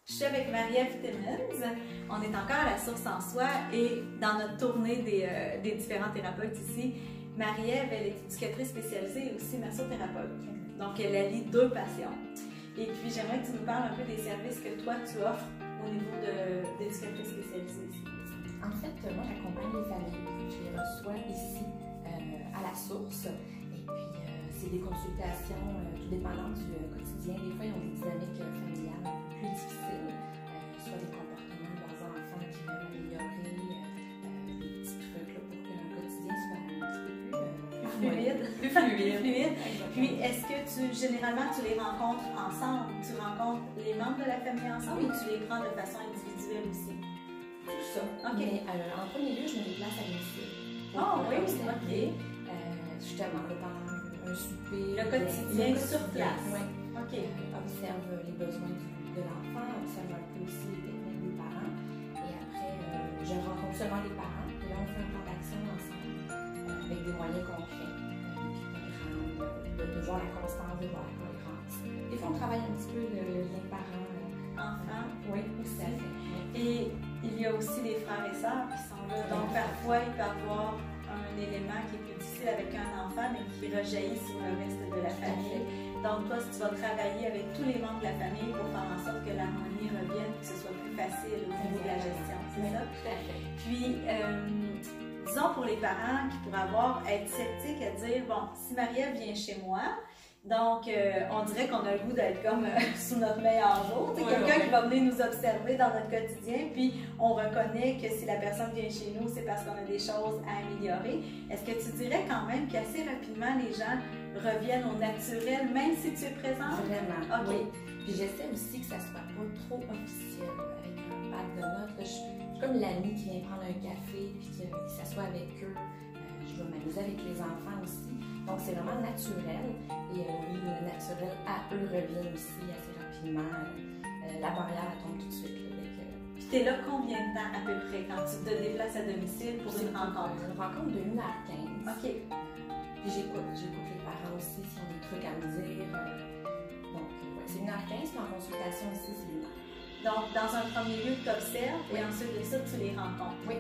Je suis avec Marie-Ève Timmins. On est encore à la source en soi et dans notre tournée des différents thérapeutes ici, Marie-Ève, elle est éducatrice spécialisée et aussi massothérapeute. Donc, elle allie deux passions. Et puis, j'aimerais que tu nous parles un peu des services que toi, tu offres au niveau d'éducatrice spécialisée ici. En fait, moi, j'accompagne les familles. Je les reçois ici à la source. Et puis, c'est des consultations tout dépendant du quotidien. Des fois, ils ont des dynamiques familiales plus difficiles, soit des comportements de leurs enfants qui veulent améliorer, des petits trucs là, pour que leur quotidien soit un petit peu plus fluide. Plus fluide. Puis, est-ce que généralement, tu les rencontres ensemble? Tu rencontres les membres de la famille ensemble ou tu les prends de façon individuelle aussi? Tout ça. OK. Mais en premier lieu, je me déplace à domicile. Oh oui, observer, justement, pendant un souper. Le quotidien sur place. Oui. OK. Observe les besoins de l'enfant, observe un peu aussi les techniques des parents. Et après, je rencontre seulement les parents. Et là, on fait un plan d'action ensemble avec des moyens concrets. De voir la constance, de voir la cohérence. Des fois, on travaille un petit peu le lien parent-enfant. Oui, aussi. Et il y a aussi des frères et sœurs qui sont là. Donc, parfois, il peut y avoir un élément qui est plus difficile avec un enfant, mais qui rejaillit sur le reste de la famille. Donc, toi, tu vas travailler avec tous les membres de la famille pour faire en sorte que l'harmonie revienne, que ce soit plus facile au niveau de la gestion. C'est ça? Tout à fait. Puis, disons pour les parents qui pourraient être sceptiques à dire, bon, si Marie-Ève vient chez moi, donc on dirait qu'on a le goût d'être comme sous notre meilleur jour. C'est quelqu'un qui va venir nous observer dans notre quotidien, puis on reconnaît que si la personne vient chez nous, c'est parce qu'on a des choses à améliorer. Est-ce que tu dirais quand même qu'assez rapidement, les gens reviennent au naturel, même si tu es présent? Vraiment, OK. Oui. Puis j'essaie aussi que ça soit pas trop officiel, avec un pad de notes. Je suis comme l'ami qui vient prendre un café, puis qui s'assoit avec eux. Je vais m'amuser avec les enfants aussi. Donc, c'est vraiment naturel. Et oui, le naturel à eux revient aussi assez rapidement. La barrière, elle tombe tout de suite. Puis, tu es là combien de temps à peu près quand tu te déplaces à domicile pour une rencontre? Une rencontre de 1h15. OK. Puis, j'écoute les parents aussi s'ils ont des trucs à me dire. Donc, c'est 1h15. Puis, en consultation aussi, c'est 1h. Donc, dans un premier lieu, tu observes et ensuite de ça, tu les rencontres. Oui.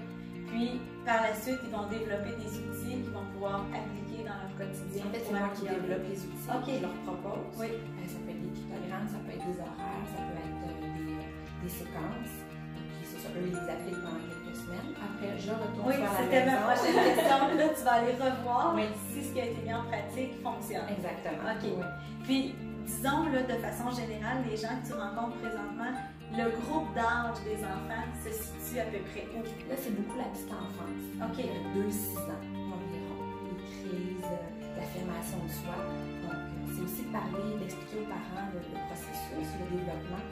Puis, par la suite, ils vont développer des outils qu'ils vont pouvoir appliquer dans leur quotidien. En fait, c'est moi qui développe les outils. OK. Je leur propose. Oui. Ça peut être des pictogrammes, ça peut être des horaires, ça peut être des séquences. Puis, c'est ça, eux, ils les appliquent pendant quelques semaines. Après, je retourne sur la maison. C'était ma prochaine question. Là, tu vas aller revoir si ce qui a été mis en pratique fonctionne. Exactement. OK. Oui. Puis, disons, là, de façon générale, les gens que tu rencontres présentement, le groupe d'âge des enfants se situe à peu près où? Là, c'est beaucoup la petite enfance. OK. 2-6 ans environ. Les crises, l'affirmation de soi. Donc, c'est aussi de parler, d'expliquer aux parents le processus, le développement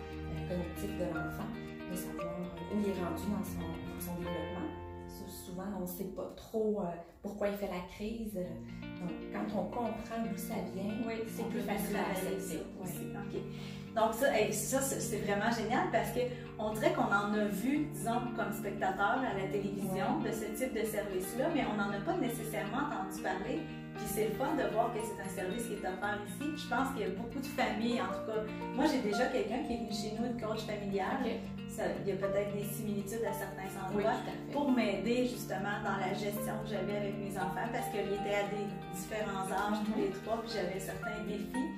cognitif de l'enfant, de savoir où il est rendu dans son développement. Souvent, on ne sait pas trop pourquoi il fait la crise. Donc, quand on comprend d'où ça vient, c'est plus facile à accepter. OK. Donc, ça c'est vraiment génial parce qu'on dirait qu'on en a vu, disons, comme spectateur à la télévision de ce type de service-là, mais on n'en a pas nécessairement entendu parler. Puis c'est le fun de voir que c'est un service qui est offert ici. Je pense qu'il y a beaucoup de familles, en tout cas. Moi, j'ai déjà quelqu'un qui est venu chez nous, une coach familiale. Il y a peut-être des similitudes à certains endroits pour m'aider justement dans la gestion que j'avais avec mes enfants parce qu'ils étaient à des différents âges, tous les trois, puis j'avais certains défis.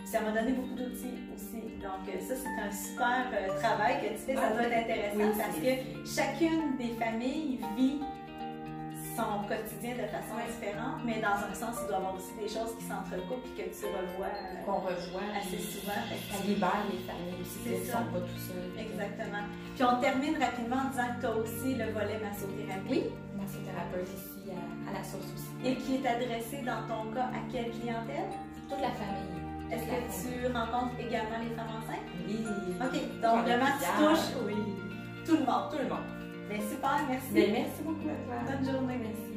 Ça m'a donné beaucoup d'outils aussi. Donc ça, c'est un super travail que tu fais. Ça doit être intéressant parce que chacune des familles vit son quotidien de façon différente, mais dans un sens, il doit y avoir aussi des choses qui s'entrecoupent et que tu revois qu'on revoit assez souvent. Ça libère les familles aussi, qui ne sont pas tout seuls. Exactement. Puis on termine rapidement en disant que tu as aussi le volet massothérapie. Oui, massothérapeute ici à la source aussi. Et qui est adressé dans ton cas à quelle clientèle? Toute la famille. Est-ce que tu rencontres également les femmes enceintes? Oui. OK. Donc vraiment, tu touches tout le monde. Tout le monde. Bien, super, merci. Bien, merci beaucoup à toi. Bonne journée. Merci.